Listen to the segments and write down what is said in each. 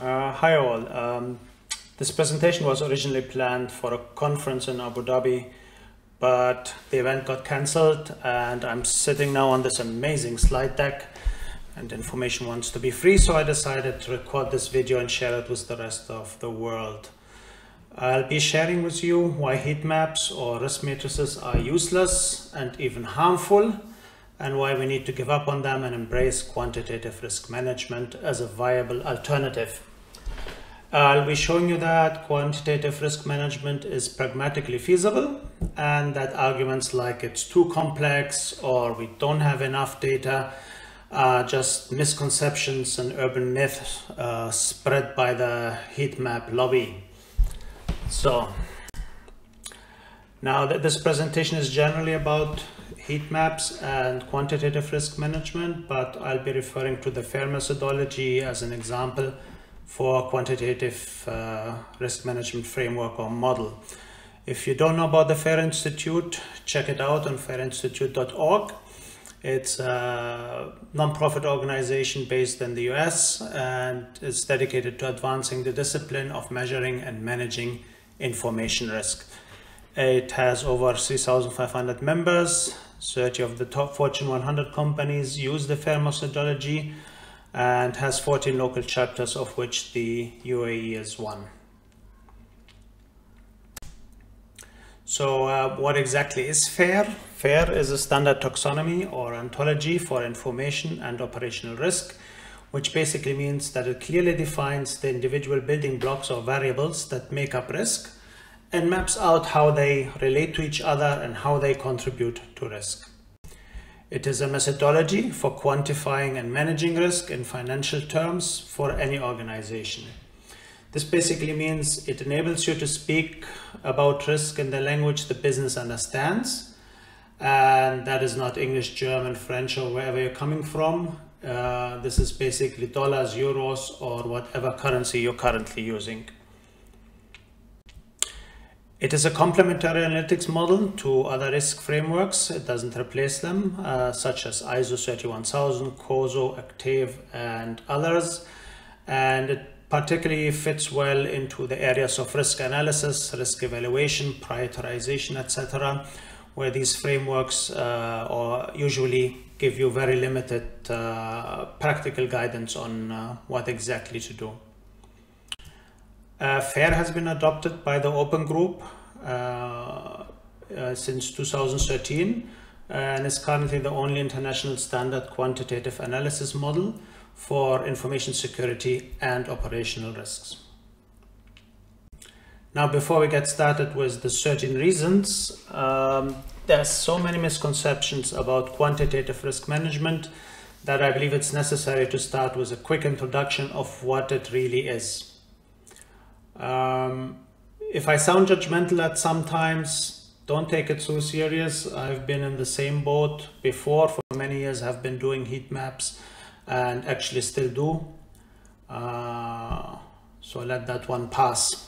Hi all. This presentation was originally planned for a conference in Abu Dhabi, but the event got cancelled and I'm sitting now on this amazing slide deck and information wants to be free, so I decided to record this video and share it with the rest of the world. I'll be sharing with you why heat maps or risk matrices are useless and even harmful, and why we need to give up on them and embrace quantitative risk management as a viable alternative. I'll be showing you that quantitative risk management is pragmatically feasible, and that arguments like it's too complex or we don't have enough data are just misconceptions and urban myths spread by the heat map lobby. So now that this presentation is generally about heat maps and quantitative risk management, but I'll be referring to the FAIR methodology as an example for quantitative risk management framework or model. If you don't know about the FAIR Institute, check it out on fairinstitute.org. It's a non-profit organization based in the US, and it's dedicated to advancing the discipline of measuring and managing information risk. It has over 3,500 members. 30 of the top Fortune 100 companies use the FAIR methodology, and has 14 local chapters, of which the UAE is one. So what exactly is FAIR? FAIR is a standard taxonomy or ontology for information and operational risk, which basically means that it clearly defines the individual building blocks or variables that make up risk and maps out how they relate to each other and how they contribute to risk. It is a methodology for quantifying and managing risk in financial terms for any organization. This basically means it enables you to speak about risk in the language the business understands, and that is not English, German, French, or wherever you're coming from. This is basically dollars, euros, or whatever currency you're currently using. It is a complementary analytics model to other risk frameworks. It doesn't replace them, such as ISO 31000, COSO, Active, and others. And it particularly fits well into the areas of risk analysis, risk evaluation, prioritization, etc., where these frameworks usually give you very limited practical guidance on what exactly to do. FAIR has been adopted by the Open Group since 2013 and is currently the only international standard quantitative analysis model for information security and operational risks. Now, before we get started with the 13 reasons, there's so many misconceptions about quantitative risk management that I believe it's necessary to start with a quick introduction of what it really is. If I sound judgmental at some times, don't take it so serious. I've been in the same boat before. For many years I've been doing heat maps and actually still do. So let that one pass.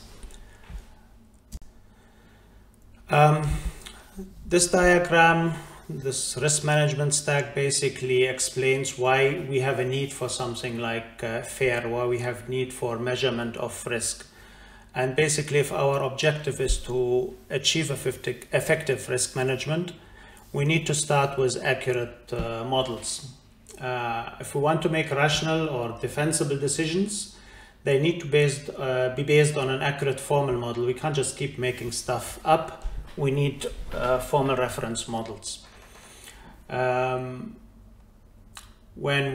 This diagram, this risk management stack, basically explains why we have a need for something like FAIR, why we have need for measurement of risk. And basically, if our objective is to achieve effective risk management, we need to start with accurate models. If we want to make rational or defensible decisions, they need to be based on an accurate formal model. We can't just keep making stuff up. We need formal reference models. When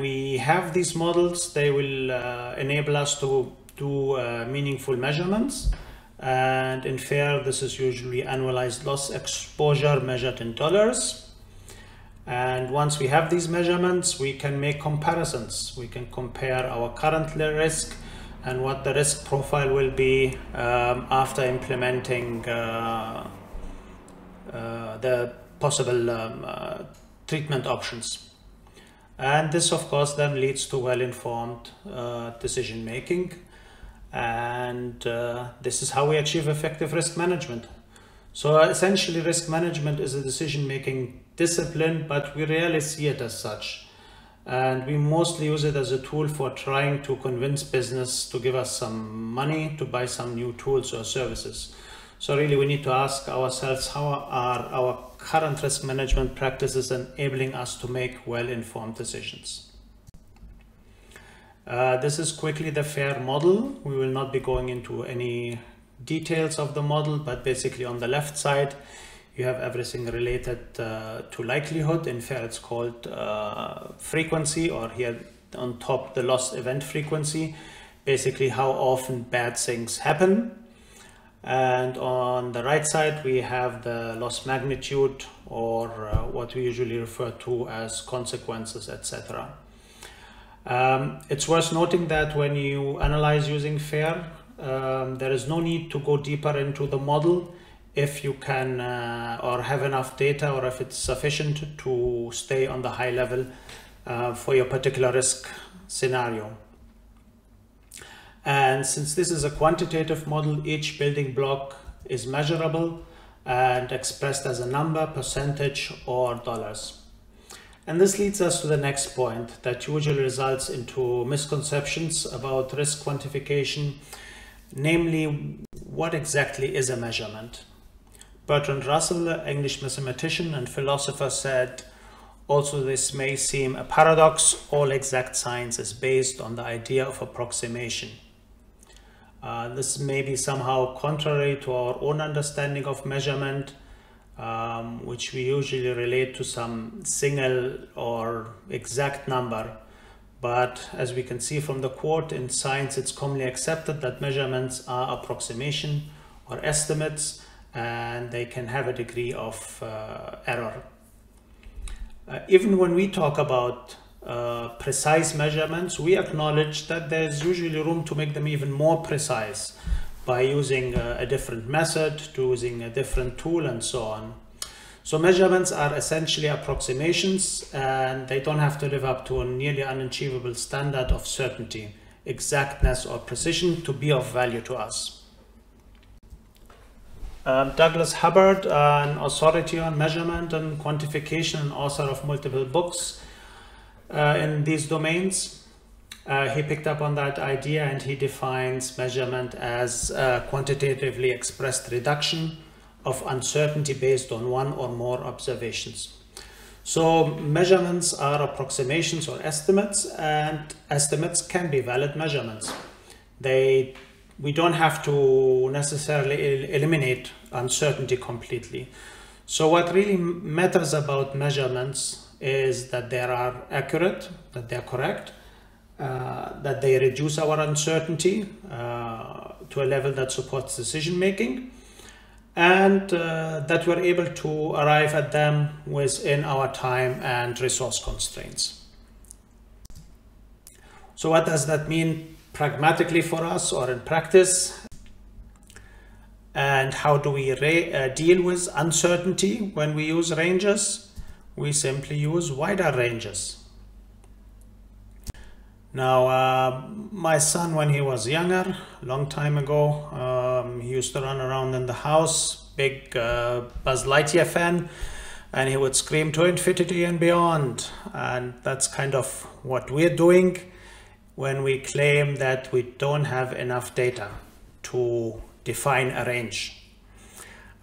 we have these models, they will enable us to do meaningful measurements, and in FAIR this is usually annualized loss exposure measured in dollars. And once we have these measurements, we can make comparisons. We can compare our current risk and what the risk profile will be after implementing the possible treatment options. And this, of course, then leads to well-informed decision making. And this is how we achieve effective risk management. So essentially, risk management is a decision-making discipline, but we rarely see it as such. and we mostly use it as a tool for trying to convince business to give us some money to buy some new tools or services. So really we need to ask ourselves, how are our current risk management practices enabling us to make well-informed decisions? This is quickly the FAIR model. We will not be going into any details of the model, but basically on the left side you have everything related to likelihood. In FAIR it's called frequency, or here on top the loss event frequency, basically how often bad things happen. And on the right side we have the loss magnitude, or what we usually refer to as consequences, etc. It's worth noting that when you analyze using FAIR, there is no need to go deeper into the model if you can or have enough data, or if it's sufficient to stay on the high level for your particular risk scenario. And since this is a quantitative model, each building block is measurable and expressed as a number, percentage, or dollars. And this leads us to the next point that usually results into misconceptions about risk quantification, namely, what exactly is a measurement? Bertrand Russell, an English mathematician and philosopher, said, "Also this may seem a paradox, all exact science is based on the idea of approximation." This may be somehow contrary to our own understanding of measurement, which we usually relate to some single or exact number. But as we can see from the quote, in science it's commonly accepted that measurements are approximation or estimates, and they can have a degree of error. Even when we talk about precise measurements, we acknowledge that there's usually room to make them even more precise by using a different method, to using a different tool, and so on. So measurements are essentially approximations, and they don't have to live up to a nearly unachievable standard of certainty, exactness, or precision to be of value to us. Douglas Hubbard, an authority on measurement and quantification and author of multiple books in these domains, he picked up on that idea, and he defines measurement as a quantitatively expressed reduction of uncertainty based on one or more observations. So measurements are approximations or estimates, and estimates can be valid measurements. We don't have to necessarily eliminate uncertainty completely. So what really matters about measurements is that they are accurate, that they are correct, that they reduce our uncertainty to a level that supports decision making, and that we're able to arrive at them within our time and resource constraints. So what does that mean pragmatically for us, or in practice? And how do we deal with uncertainty when we use ranges? We simply use wider ranges. Now, my son, when he was younger, a long time ago, he used to run around in the house, big Buzz Lightyear fan, and he would scream to infinity and beyond. And that's kind of what we're doing when we claim that we don't have enough data to define a range.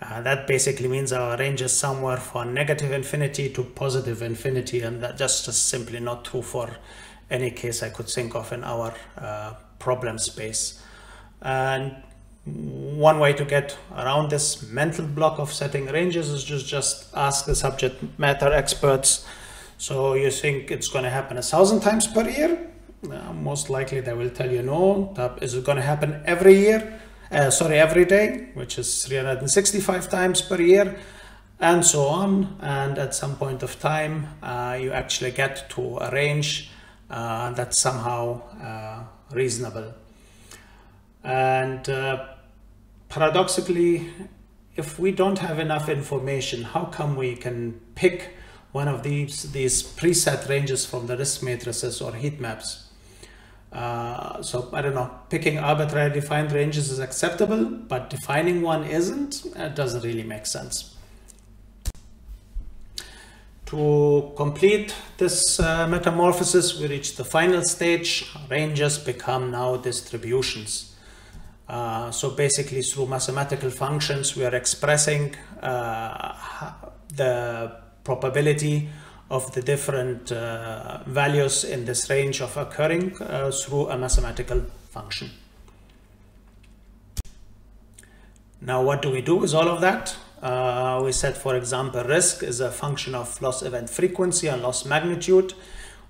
That basically means our range is somewhere from negative infinity to positive infinity, and that just is simply not true for any case I could think of in our problem space. And one way to get around this mental block of setting ranges is just ask the subject matter experts. So you think it's going to happen 1,000 times per year? Most likely they will tell you no. Is it going to happen every year? Every day, which is 365 times per year, and so on. And at some point of time, you actually get to a range that's somehow reasonable. And paradoxically, if we don't have enough information, how come we can pick one of these preset ranges from the risk matrices or heat maps? So I don't know, picking arbitrarily defined ranges is acceptable, but defining one isn't. It doesn't really make sense. To complete this metamorphosis, we reach the final stage. Ranges become now distributions. So basically, through mathematical functions, we are expressing the probability of the different values in this range of occurring through a mathematical function. Now, what do we do with all of that? We said, for example, risk is a function of loss event frequency and loss magnitude.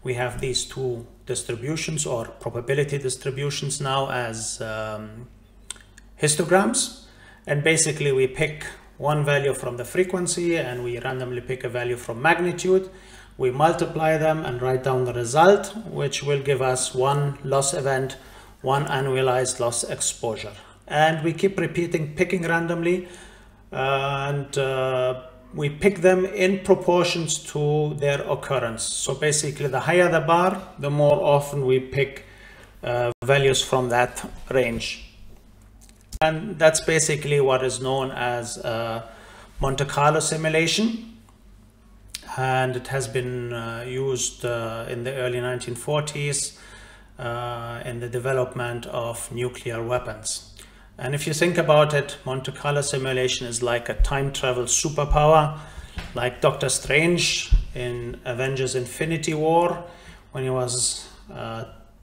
We have these two distributions or probability distributions now as histograms. And basically, we pick one value from the frequency and we randomly pick a value from magnitude. We multiply them and write down the result, which will give us one loss event, one annualized loss exposure. And we keep repeating picking randomly, and we pick them in proportions to their occurrence. So basically, the higher the bar, the more often we pick values from that range. And that's basically what is known as Monte Carlo simulation. And it has been used in the early 1940s in the development of nuclear weapons. And if you think about it, Monte Carlo simulation is like a time travel superpower, like Doctor Strange in Avengers Infinity War. When he was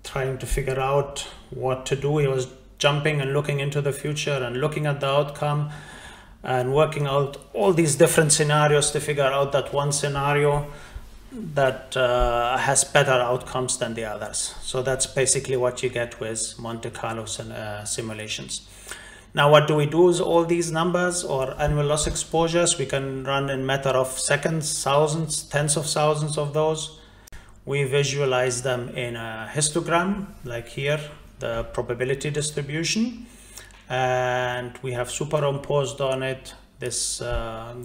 trying to figure out what to do, he was jumping and looking into the future and looking at the outcome and working out all these different scenarios to figure out that one scenario that has better outcomes than the others. So that's basically what you get with Monte Carlo simulations. Now, what do we do with all these numbers or annual loss exposures? We can run in matter of seconds, thousands, tens of thousands of those. We visualize them in a histogram, like here, the probability distribution. And we have superimposed on it this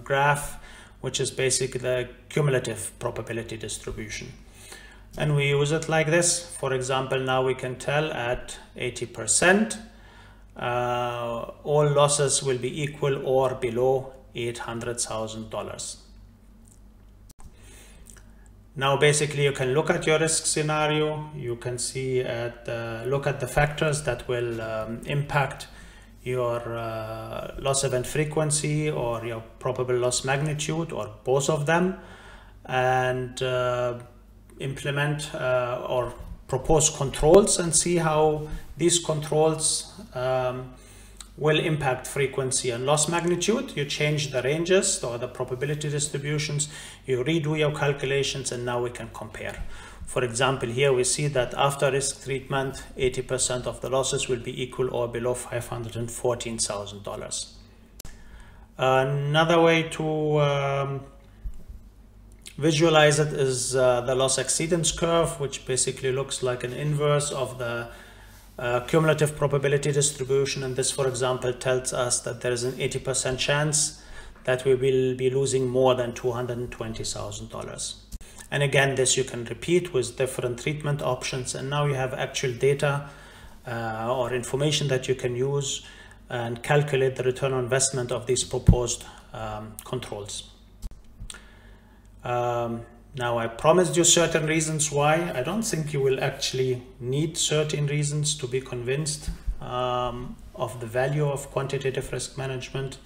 graph, which is basically the cumulative probability distribution. And we use it like this. For example, now we can tell at 80%, all losses will be equal or below $800,000. Now, basically, you can look at your risk scenario. You can see look at the factors that will impact your loss event frequency or your probable loss magnitude or both of them, and implement or propose controls and see how these controls will impact frequency and loss magnitude. You change the ranges or the probability distributions, you redo your calculations, and now we can compare. For example, here we see that after risk treatment, 80% of the losses will be equal or below $514,000. Another way to visualize it is the loss exceedance curve, which basically looks like an inverse of the cumulative probability distribution. And this, for example, tells us that there is an 80% chance that we will be losing more than $220,000. And again, this you can repeat with different treatment options. And now you have actual data or information that you can use and calculate the return on investment of these proposed controls. Now, I promised you certain reasons why. I don't think you will actually need certain reasons to be convinced of the value of quantitative risk management.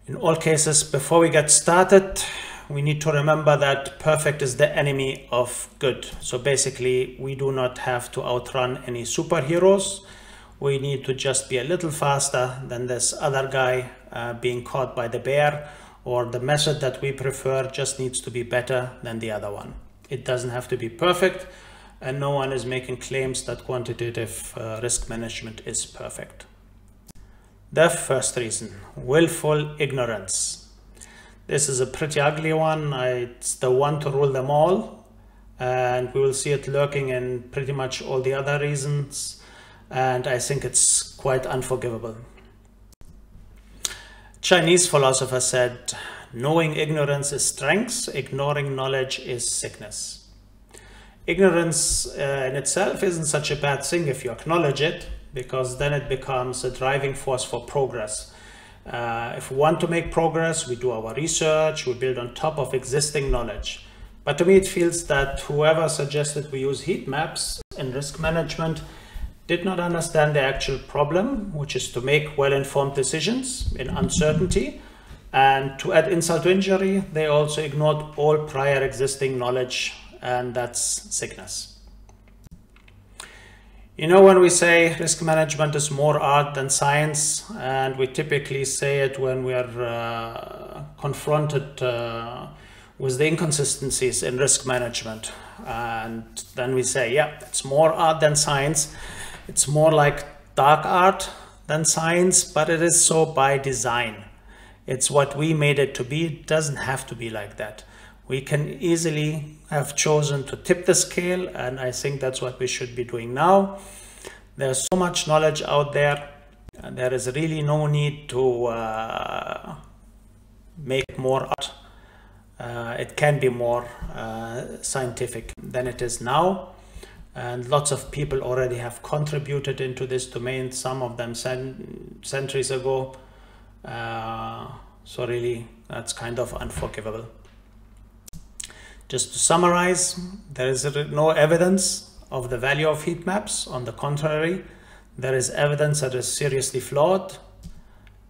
In all cases, before we get started, we need to remember that perfect is the enemy of good. So basically, we do not have to outrun any superheroes. We need to just be a little faster than this other guy being caught by the bear, or the method that we prefer just needs to be better than the other one. It doesn't have to be perfect, and no one is making claims that quantitative risk management is perfect. The first reason, willful ignorance. This is a pretty ugly one. It's the one to rule them all, and we will see it lurking in pretty much all the other reasons, and I think it's quite unforgivable. Chinese philosopher said, knowing ignorance is strength, ignoring knowledge is sickness. Ignorance in itself isn't such a bad thing if you acknowledge it, because then it becomes a driving force for progress. If we want to make progress, we do our research, we build on top of existing knowledge. But to me, it feels that whoever suggested we use heat maps in risk management did not understand the actual problem, which is to make well-informed decisions in uncertainty. And to add insult to injury, they also ignored all prior existing knowledge, and that's sickness. You know, when we say risk management is more art than science, and we typically say it when we are confronted with the inconsistencies in risk management. And then we say, yeah, it's more art than science. It's more like dark art than science, but it is so by design. It's what we made it to be. It doesn't have to be like that. We can easily have chosen to tip the scale, and I think that's what we should be doing now. There's so much knowledge out there, and there is really no need to make more art. It can be more scientific than it is now, and lots of people already have contributed into this domain, some of them centuries ago. So really, that's kind of unforgivable. Just to summarize, there is no evidence of the value of heat maps. On the contrary, there is evidence that is seriously flawed.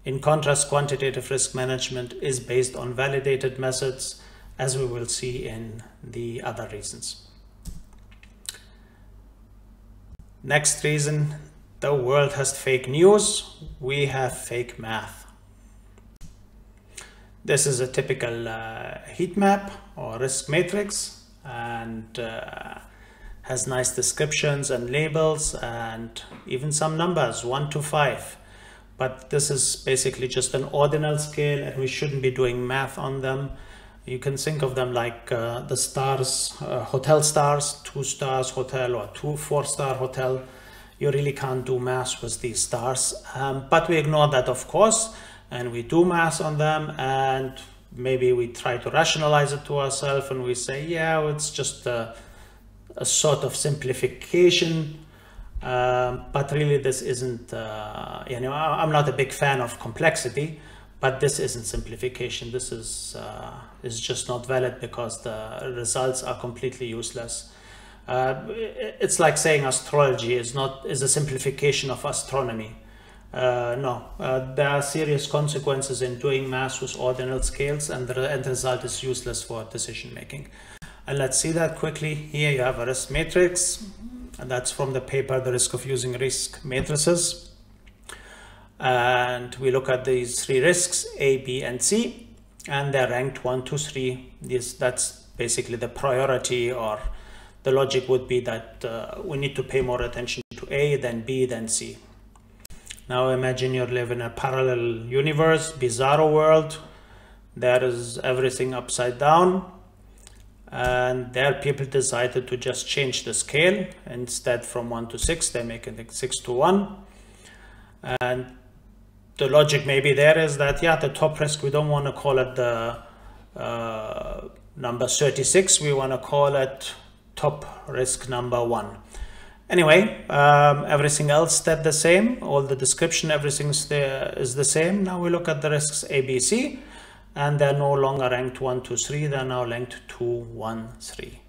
In contrast, quantitative risk management is based on validated methods, as we will see in the other reasons. Next reason, the world has fake news. We have fake math. This is a typical heat map or risk matrix, and has nice descriptions and labels and even some numbers, 1 to 5. But this is basically just an ordinal scale, and we shouldn't be doing math on them. You can think of them like the stars, hotel stars, 2 stars hotel or 4-star hotel. You really can't do math with these stars, but we ignore that, of course, and we do math on them, and maybe we try to rationalize it to ourselves, and we say, yeah, it's just a sort of simplification. But really this isn't, you know, I'm not a big fan of complexity, but this isn't simplification. This is just not valid because the results are completely useless. It's like saying astrology is a simplification of astronomy. No, there are serious consequences in doing math with ordinal scales, and the end result is useless for decision making. And let's see that quickly. Here you have a risk matrix, and that's from the paper, The Risk of Using Risk Matrices. And we look at these 3 risks, A, B, and C, and they're ranked 1 to 3. That's basically the priority, or the logic would be that we need to pay more attention to A, then B, then C. Now imagine you live in a parallel universe, bizarro world. There is everything upside down. And there people decided to just change the scale. Instead, from 1 to 6, they make it 6 to 1. And the logic maybe there is that, yeah, the top risk, we don't want to call it the number 36. We want to call it top risk number 1. Anyway, everything else stayed the same. All the description, everything is the same. Now we look at the risks A, B, C. And they're no longer ranked 1, 2, 3, they're now ranked 2, 1, 3.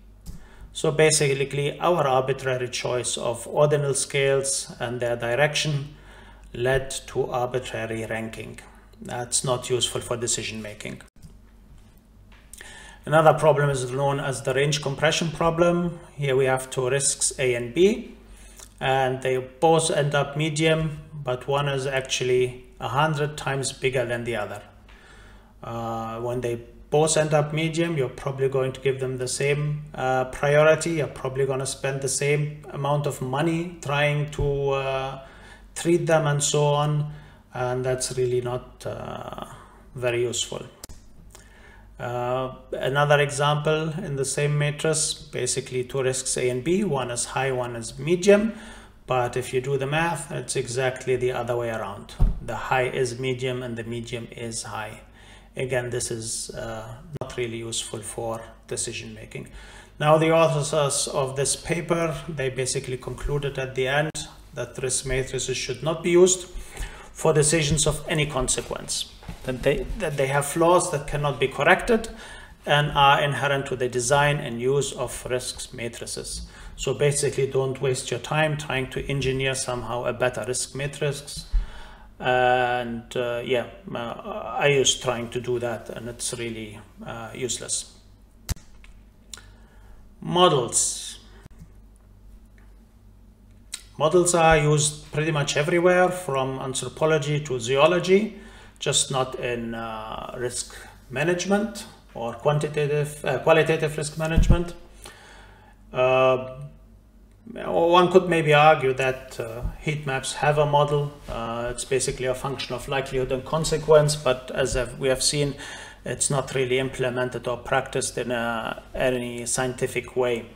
So basically our arbitrary choice of ordinal scales and their direction led to arbitrary ranking. That's not useful for decision making. Another problem is known as the range compression problem. Here we have 2 risks, A and B, and they both end up medium, but one is actually 100 times bigger than the other. When they both end up medium, you're probably going to give them the same priority. You're probably going to spend the same amount of money trying to treat them and so on, and that's really not very useful. Another example in the same matrix, basically 2 risks A and B, one is high, one is medium, but if you do the math, it's exactly the other way around. The high is medium and the medium is high. Again, this is not really useful for decision making. Now the authors of this paper, they basically concluded at the end that risk matrices should not be used for decisions of any consequence, that they have flaws that cannot be corrected and are inherent to the design and use of risk matrices. So basically, don't waste your time trying to engineer somehow a better risk matrix. And I used trying to do that, and it's really useless. Models. Models are used pretty much everywhere, from anthropology to zoology, just not in risk management or qualitative risk management. One could maybe argue that heat maps have a model. It's basically a function of likelihood and consequence, but as we have seen, it's not really implemented or practiced in any scientific way.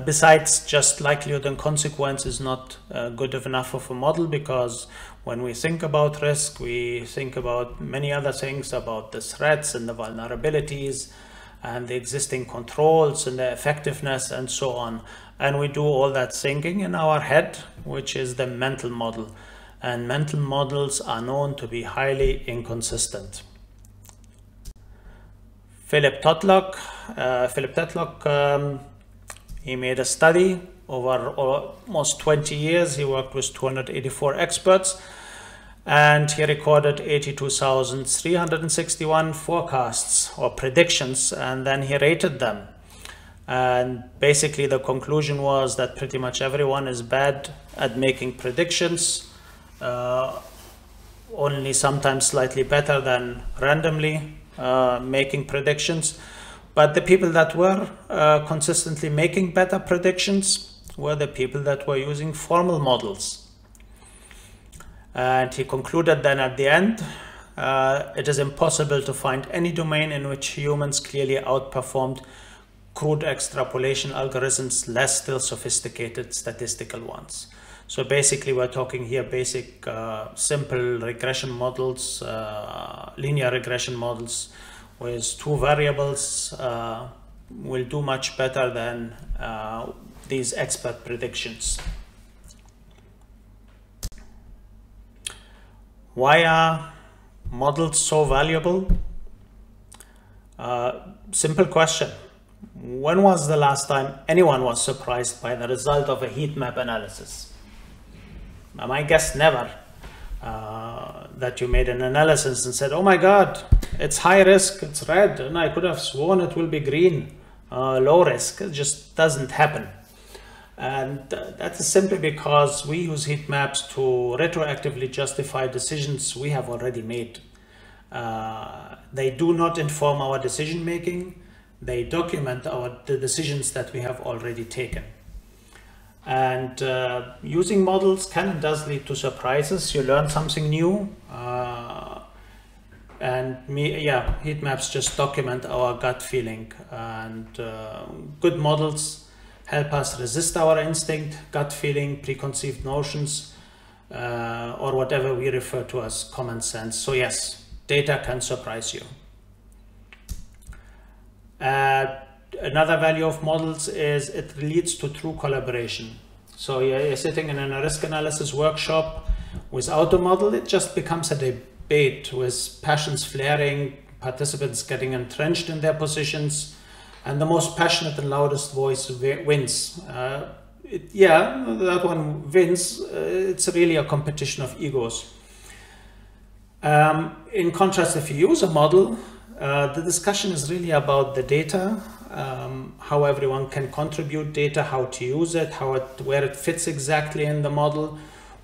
Besides, just likelihood and consequence is not good enough of a model, because when we think about risk, we think about many other things, about the threats and the vulnerabilities and the existing controls and the effectiveness and so on. And we do all that thinking in our head, which is the mental model. And mental models are known to be highly inconsistent. Philip Tetlock, he made a study over almost 20 years. He worked with 284 experts, and he recorded 82,361 forecasts or predictions, and then he rated them. And basically the conclusion was that pretty much everyone is bad at making predictions, only sometimes slightly better than randomly making predictions. But the people that were consistently making better predictions were the people that were using formal models. And he concluded then at the end, it is impossible to find any domain in which humans clearly outperformed crude extrapolation algorithms, less still sophisticated statistical ones. So basically we're talking here basic simple regression models, linear regression models with two variables will do much better than these expert predictions. Why are models so valuable? Simple question. When was the last time anyone was surprised by the result of a heat map analysis? My guess never. That you made an analysis and said, oh my God, it's high risk, it's red, and I could have sworn it will be green, low risk. It just doesn't happen. And that is simply because we use heat maps to retroactively justify decisions we have already made. They do not inform our decision making. They document the decisions that we have already taken. And using models can and does lead to surprises. You learn something new. Heat maps just document our gut feeling. And good models help us resist our instinct, gut feeling, preconceived notions, or whatever we refer to as common sense. So yes, data can surprise you. Another value of models is it leads to true collaboration. So you're sitting in a risk analysis workshop without a model, it just becomes a debate with passions flaring, participants getting entrenched in their positions, and the most passionate and loudest voice wins. That one wins. It's really a competition of egos. In contrast, if you use a model, the discussion is really about the data, how everyone can contribute data, how to use it, where it fits exactly in the model,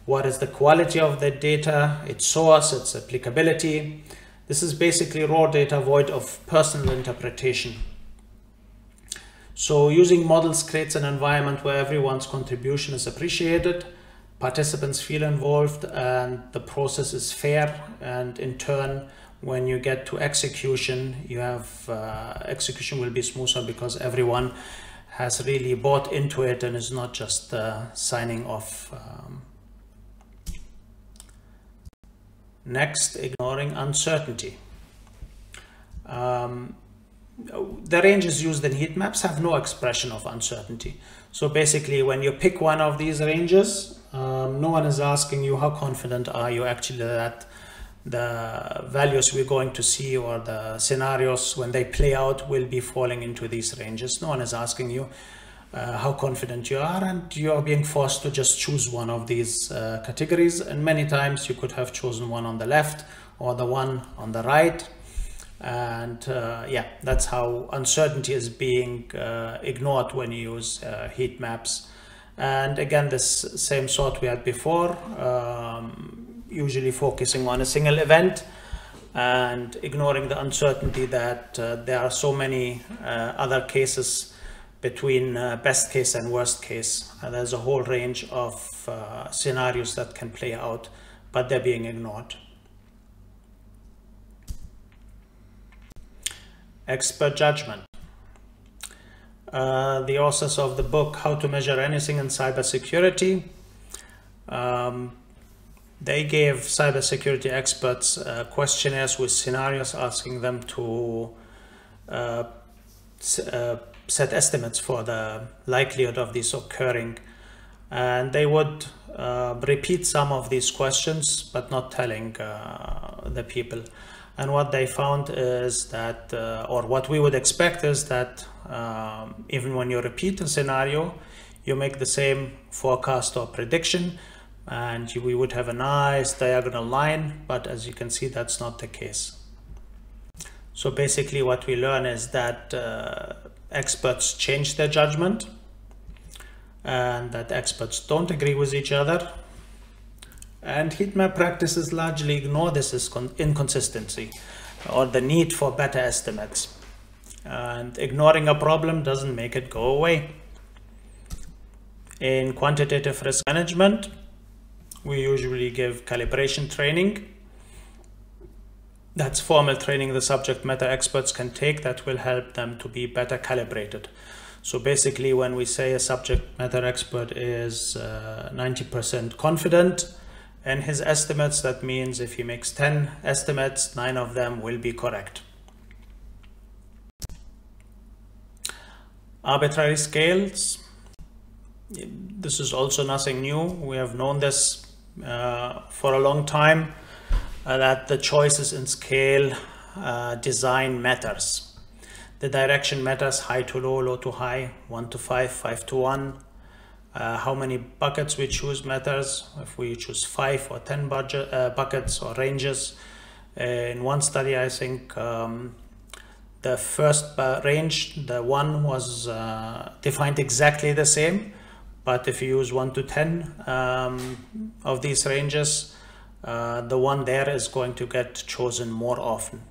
what is the quality of the data, its source, its applicability. This is basically raw data void of personal interpretation. So using models creates an environment where everyone's contribution is appreciated, participants feel involved, and the process is fair. And in turn, when you get to execution, you have execution will be smoother because everyone has really bought into it and is not just signing off. Next, ignoring uncertainty. The ranges used in heat maps have no expression of uncertainty. So basically, when you pick one of these ranges, no one is asking you how confident are you actually that the values we're going to see or the scenarios when they play out will be falling into these ranges. No one is asking you how confident you are, and you are being forced to just choose one of these categories. And many times you could have chosen one on the left or the one on the right. And yeah, that's how uncertainty is being ignored when you use heat maps. And again, this same sort we had before, usually focusing on a single event and ignoring the uncertainty that there are so many other cases between best case and worst case. There's a whole range of scenarios that can play out, but they're being ignored. Expert judgment. The authors of the book, How to Measure Anything in Cybersecurity, they gave cybersecurity experts questionnaires with scenarios asking them to set estimates for the likelihood of this occurring. And they would repeat some of these questions, but not telling the people. And what they found is that, or what we would expect is that even when you repeat a scenario, you make the same forecast or prediction, and we would have a nice diagonal line, but as you can see, that's not the case. So basically what we learn is that experts change their judgment, and that experts don't agree with each other. And heat map practices largely ignore this inconsistency or the need for better estimates. And ignoring a problem doesn't make it go away. In quantitative risk management, we usually give calibration training. That's formal training the subject matter experts can take that will help them to be better calibrated. So basically, when we say a subject matter expert is 90% confident in his estimates, that means if he makes 10 estimates, 9 of them will be correct. Arbitrary scales. This is also nothing new. We have known this for a long time, that the choices in scale design matters. The direction matters: high to low, low to high, 1 to 5, 5 to 1. How many buckets we choose matters. If we choose 5 or 10 buckets or ranges. In one study, I think the first range, the 1 was defined exactly the same, but if you use 1 to 10 of these ranges, the 1 there is going to get chosen more often.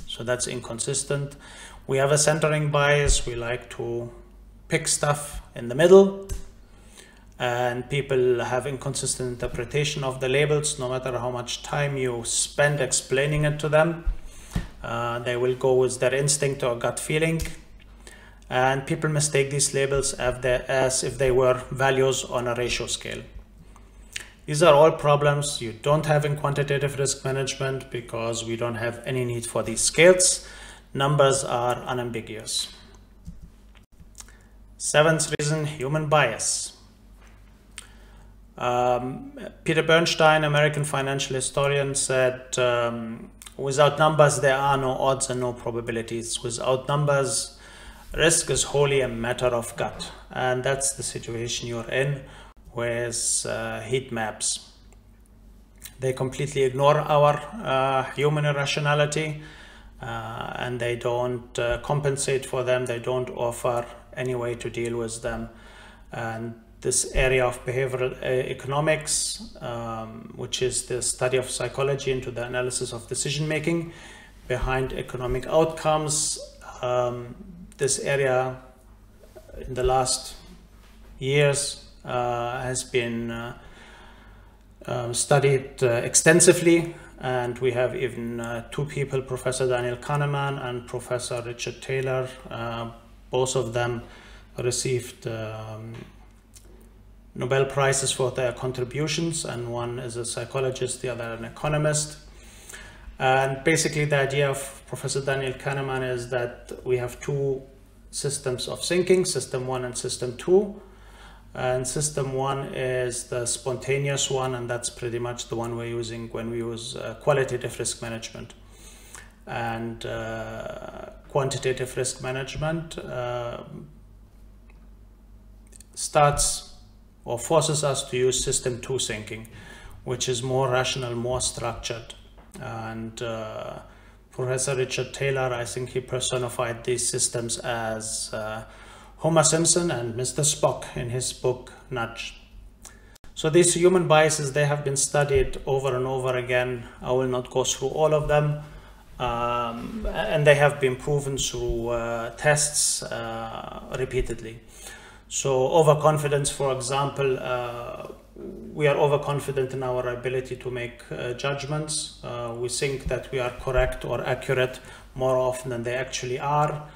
So that's inconsistent. We have a centering bias. We like to pick stuff in the middle, and people have inconsistent interpretation of the labels. No matter how much time you spend explaining it to them, they will go with their instinct or gut feeling, and people mistake these labels as if they were values on a ratio scale. These are all problems you don't have in quantitative risk management because we don't have any need for these scales. Numbers are unambiguous. Seventh reason, human bias. Peter Bernstein, American financial historian, said, without numbers, there are no odds and no probabilities. Without numbers, risk is wholly a matter of gut. And that's the situation you're in with heat maps. They completely ignore our human irrationality, and they don't compensate for them. They don't offer any way to deal with them. And this area of behavioral economics, which is the study of psychology into the analysis of decision making behind economic outcomes, this area in the last years has been studied extensively, and we have even 2 people, Professor Daniel Kahneman and Professor Richard Taylor. Both of them received Nobel Prizes for their contributions, and one is a psychologist, the other an economist. And basically the idea of Professor Daniel Kahneman is that we have 2 systems of thinking, system 1 and system 2. And system 1 is the spontaneous one, and that's pretty much the one we're using when we use qualitative risk management. And quantitative risk management starts or forces us to use system 2 thinking, which is more rational, more structured. And Professor Richard Taylor, I think he personified these systems as Homer Simpson and Mr. Spock in his book Nudge. So these human biases, they have been studied over and over again. I will not go through all of them. And they have been proven through tests repeatedly. So overconfidence, for example, we are overconfident in our ability to make judgments. We think that we are correct or accurate more often than they actually are.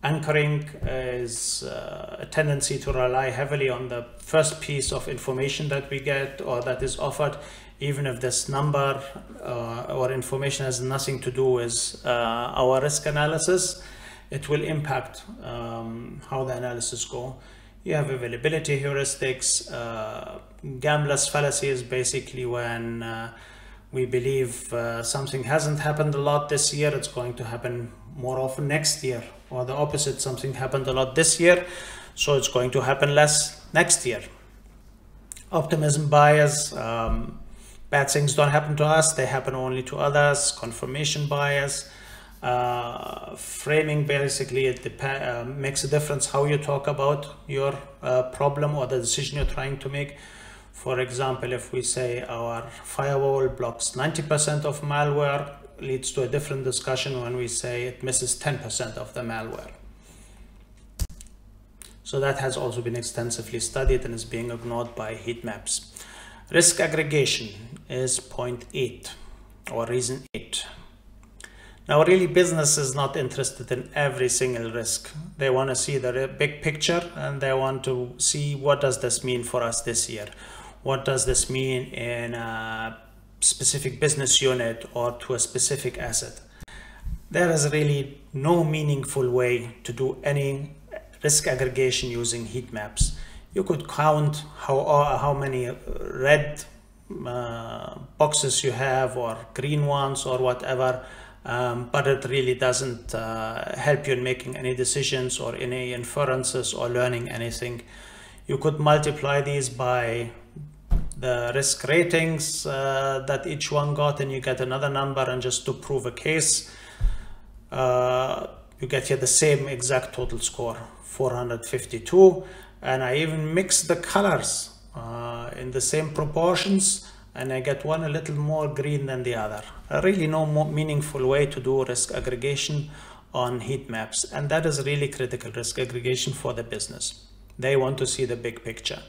Anchoring is a tendency to rely heavily on the first piece of information that we get or that is offered, even if this number or information has nothing to do with our risk analysis. It will impact how the analysis go. You have availability heuristics. Gambler's fallacy is basically when we believe something hasn't happened a lot this year, it's going to happen more often next year, or the opposite, something happened a lot this year, so it's going to happen less next year. Optimism bias, bad things don't happen to us, they happen only to others. Confirmation bias. Framing, basically it makes a difference how you talk about your problem or the decision you're trying to make. For example, if we say our firewall blocks 90% of malware, leads to a different discussion when we say it misses 10% of the malware. So that has also been extensively studied and is being ignored by heat maps. Risk aggregation is point 8 or reason 8. Now really business is not interested in every single risk. They want to see the big picture and they want to see what does this mean for us this year? What does this mean in a specific business unit or to a specific asset? There is really no meaningful way to do any risk aggregation using heat maps. You could count how many red boxes you have or green ones or whatever, but it really doesn't help you in making any decisions or any inferences or learning anything. You could multiply these by the risk ratings that each one got, and you get another number, and just to prove a case, you get here the same exact total score, 452. And I even mix the colors in the same proportions, and I get one a little more green than the other. Really no more meaningful way to do risk aggregation on heat maps, and that is really critical risk aggregation for the business. They want to see the big picture.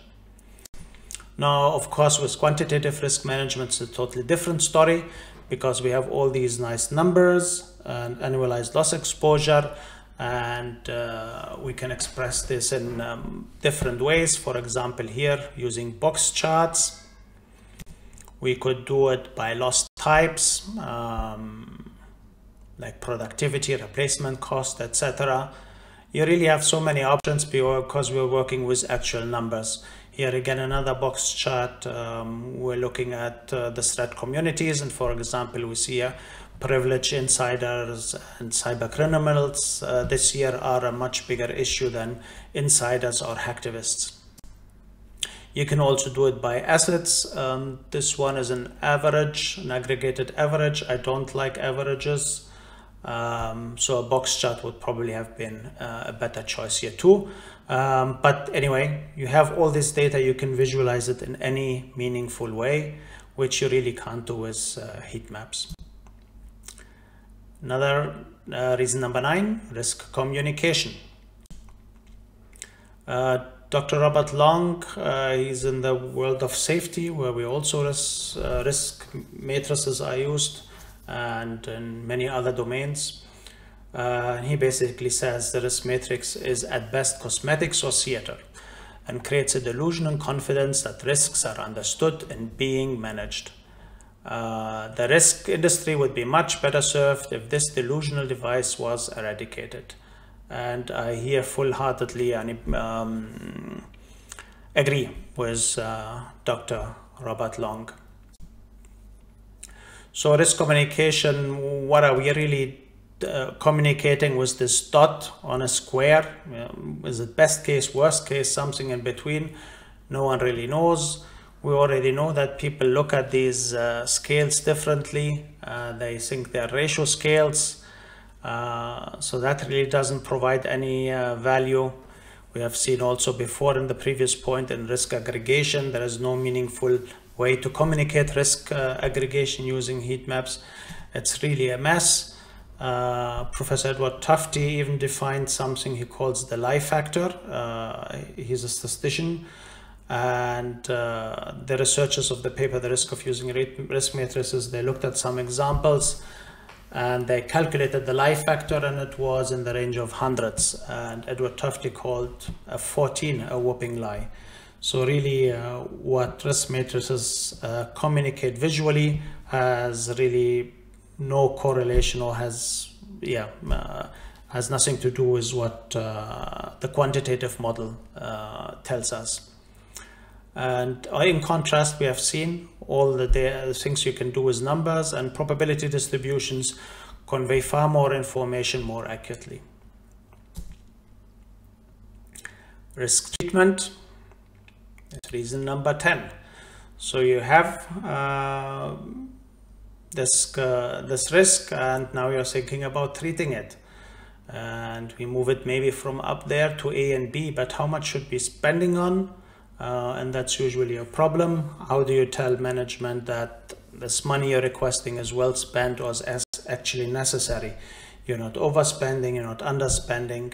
Now, of course, with quantitative risk management, it's a totally different story, because we have all these nice numbers and annualized loss exposure, and we can express this in different ways. For example, here using box charts. We could do it by loss types, like productivity, replacement cost, etc. You really have so many options because we're working with actual numbers. Here again, another box chart. We're looking at the threat communities, and for example, we see privileged insiders and cyber criminals this year are a much bigger issue than insiders or hacktivists. You can also do it by assets. This one is an average, an aggregated average. I don't like averages. So a box chart would probably have been a better choice here too. But anyway, you have all this data, you can visualize it in any meaningful way, which you really can't do with heat maps. Another reason number 9, risk communication. Dr. Robert Long, he's in the world of safety, where we also risk matrices are used, and in many other domains. He basically says the risk matrix is at best cosmetics or theater, and creates a delusion and confidence that risks are understood and being managed. The risk industry would be much better served if this delusional device was eradicated. and I here full-heartedly agree with Dr. Robert Long. So risk communication, what are we really communicating with this dot on a square? Is it best case, worst case, something in between? No one really knows. We already know that people look at these scales differently. They think they're ratio scales. So that really doesn't provide any value. We have seen also before in the previous point in risk aggregation, there is no meaningful way to communicate risk aggregation using heat maps. It's really a mess. Professor Edward Tufte even defined something he calls the lie factor. He's a statistician, and the researchers of the paper, The Risk of Using Risk Matrices, they looked at some examples and they calculated the lie factor, and it was in the range of hundreds, and Edward Tufte called 14 a whopping lie. So really what risk matrices communicate visually has really no correlation, or has nothing to do with what the quantitative model tells us. And in contrast, we have seen all the things you can do with numbers, and probability distributions convey far more information more accurately. Risk treatment is reason number 10. So you have this risk, and now you're thinking about treating it, and we move it maybe from up there to A and B, but how much should we be spending on? And that's usually a problem. How do you tell management that this money you're requesting is well spent or is actually necessary? You're not overspending, you're not underspending.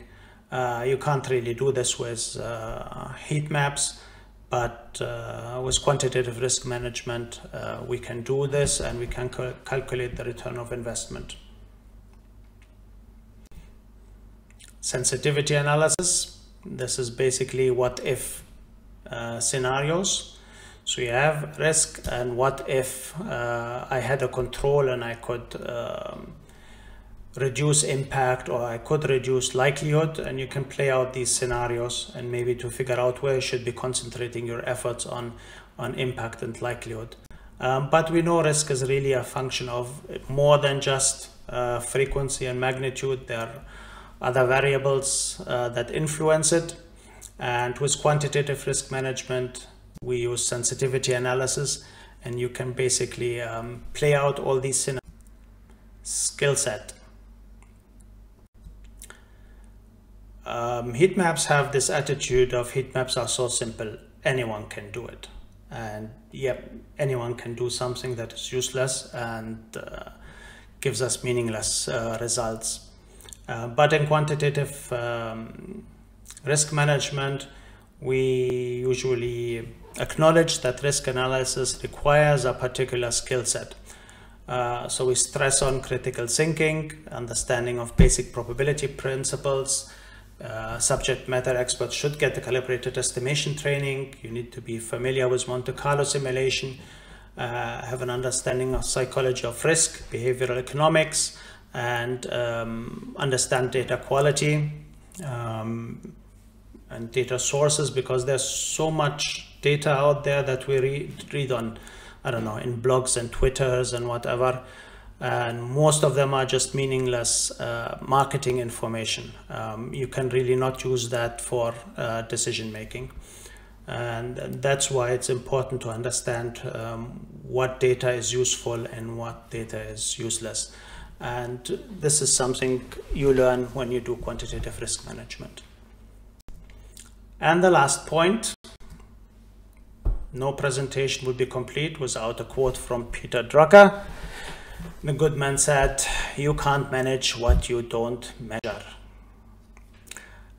You can't really do this with heat maps, but with quantitative risk management, we can do this, and we can calculate the return of investment. Sensitivity analysis. This is basically what if scenarios. So you have risk, and what if I had a control and I could reduce impact, or I could reduce likelihood, and you can play out these scenarios and maybe to figure out where you should be concentrating your efforts on impact and likelihood. But we know risk is really a function of more than just frequency and magnitude. There are other variables that influence it. And with quantitative risk management, we use sensitivity analysis, and you can basically play out all these scenarios. Skill set. Heat maps have this attitude of heat maps are so simple, anyone can do it. And yep, anyone can do something that is useless and gives us meaningless results. But in quantitative risk management, we usually acknowledge that risk analysis requires a particular skill set. So we stress on critical thinking, understanding of basic probability principles. Subject matter experts should get the calibrated estimation training. You need to be familiar with Monte Carlo simulation, have an understanding of psychology of risk, behavioral economics, and understand data quality and data sources, because there's so much data out there that we read on, I don't know, in blogs and Twitters and whatever, and most of them are just meaningless marketing information. You can really not use that for decision making, and that's why it's important to understand what data is useful and what data is useless. And this is something you learn when you do quantitative risk management. And the last point, no presentation would be complete without a quote from Peter Drucker. The good man said, "You can't manage what you don't measure."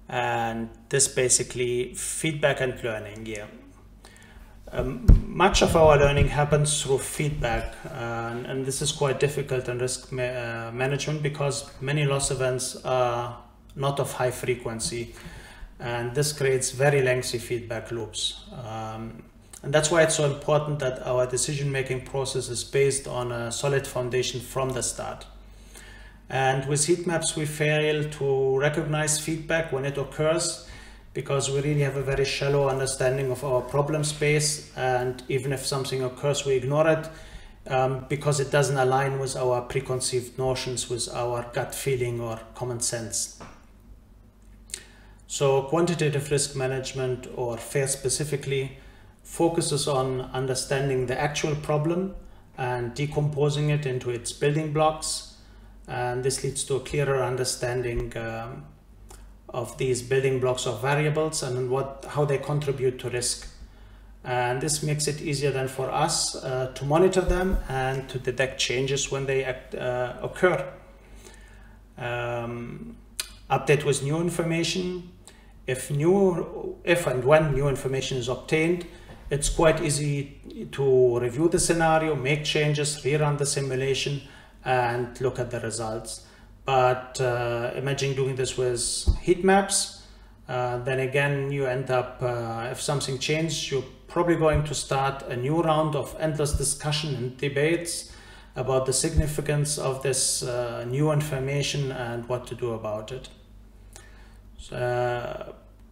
And this basically feedback and learning here. Much of our learning happens through feedback, and this is quite difficult in risk management because many loss events are not of high frequency, and this creates very lengthy feedback loops. And that's why it's so important that our decision-making process is based on a solid foundation from the start. And with heat maps, we fail to recognize feedback when it occurs, because we really have a very shallow understanding of our problem space. And even if something occurs, we ignore it because it doesn't align with our preconceived notions, with our gut feeling or common sense. So quantitative risk management, or FAIR specifically, focuses on understanding the actual problem and decomposing it into its building blocks. And this leads to a clearer understanding of these building blocks of variables and how they contribute to risk. And this makes it easier then for us to monitor them and to detect changes when they occur. Update with new information. If and when new information is obtained, it's quite easy to review the scenario, make changes, rerun the simulation, and look at the results. But imagine doing this with heat maps, then again you end up, if something changes, you're probably going to start a new round of endless discussion and debates about the significance of this new information and what to do about it.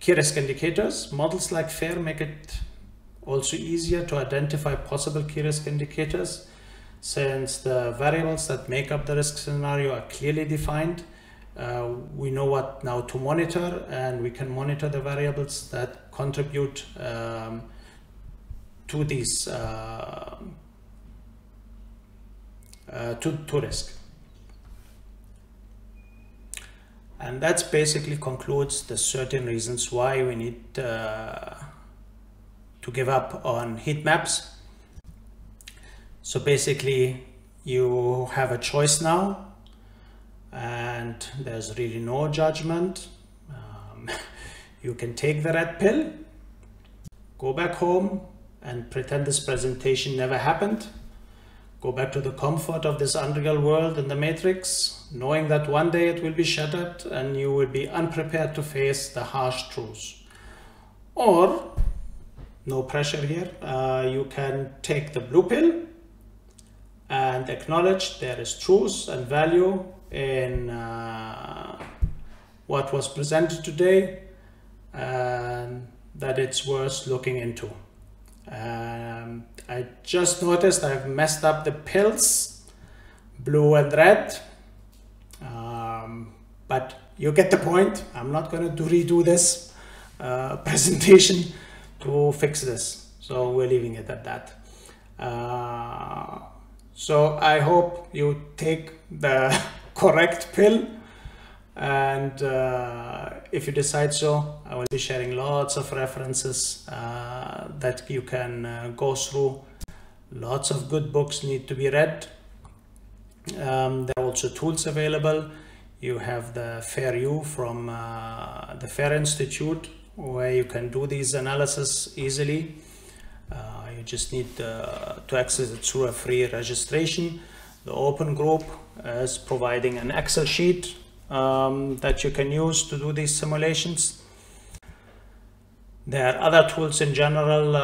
Key risk indicators. Models like FAIR make it also easier to identify possible key risk indicators, since the variables that make up the risk scenario are clearly defined. We know what now to monitor, and we can monitor the variables that contribute to these to risk. And that basically concludes the certain reasons why we need to give up on heat maps. So basically, you have a choice now, and there's really no judgment. You can take the red pill, go back home and pretend this presentation never happened. Go back to the comfort of this unreal world in the matrix, knowing that one day it will be shattered and you will be unprepared to face the harsh truths. Or, no pressure here, you can take the blue pill and acknowledge there is truth and value in what was presented today, and that it's worth looking into. I just noticed I've messed up the pills, blue and red, but you get the point. I'm not going to redo this presentation to fix this, so we're leaving it at that. So I hope you take the correct pill, and if you decide so, I will be sharing lots of references that you can go through. Lots of good books need to be read. There are also tools available. You have the FAIR-U from the FAIR Institute, where you can do these analysis easily. You just need to access it through a free registration. The open group is providing an Excel sheet that you can use to do these simulations. There are other tools in general.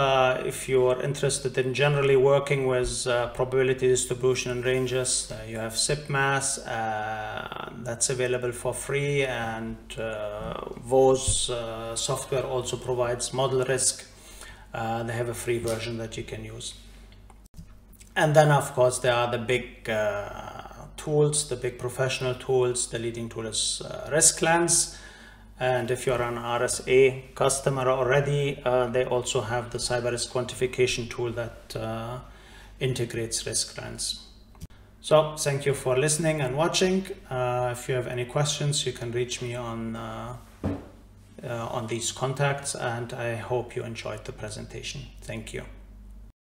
If you are interested in generally working with probability distribution and ranges, you have SIPMAS, that's available for free, and VOS software also provides model risk. They have a free version that you can use. And then of course there are the big tools, the big professional tools. The leading tool is RiskLens, and if you're an RSA customer already, they also have the cyber risk quantification tool that integrates RiskLens. So thank you for listening and watching. If you have any questions, you can reach me on these contacts, and I hope you enjoyed the presentation. Thank you.